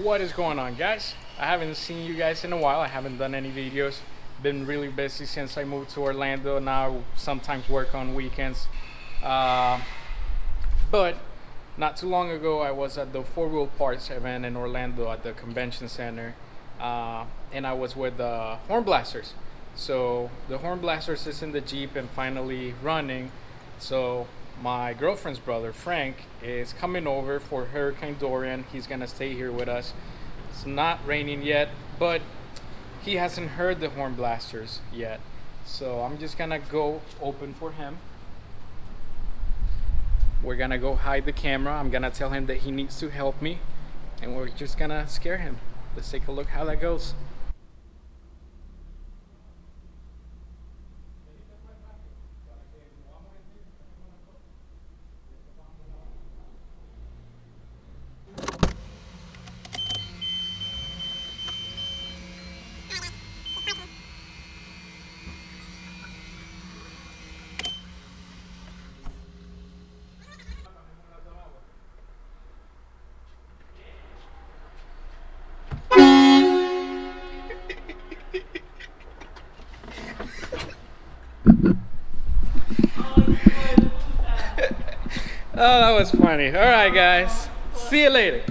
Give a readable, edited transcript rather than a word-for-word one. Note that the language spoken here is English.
What is going on, guys? I haven't seen you guys in a while. I haven't done any videos. Been really busy since I moved to Orlando. Now sometimes work on weekends, but not too long ago I was at the 4-wheel parts event in Orlando at the convention center, and I was with the HornBlasters. So the HornBlasters is in the Jeep and finally running. So my girlfriend's brother Frank is coming over for Hurricane Dorian. He's gonna stay here with us. It's not raining yet, but he hasn't heard the HornBlasters yet. So I'm just gonna go open for him. We're gonna go hide the camera. I'm gonna tell him that he needs to help me, and we're just gonna scare him. Let's take a look how that goes. Oh, that was funny. All right, guys. See you later.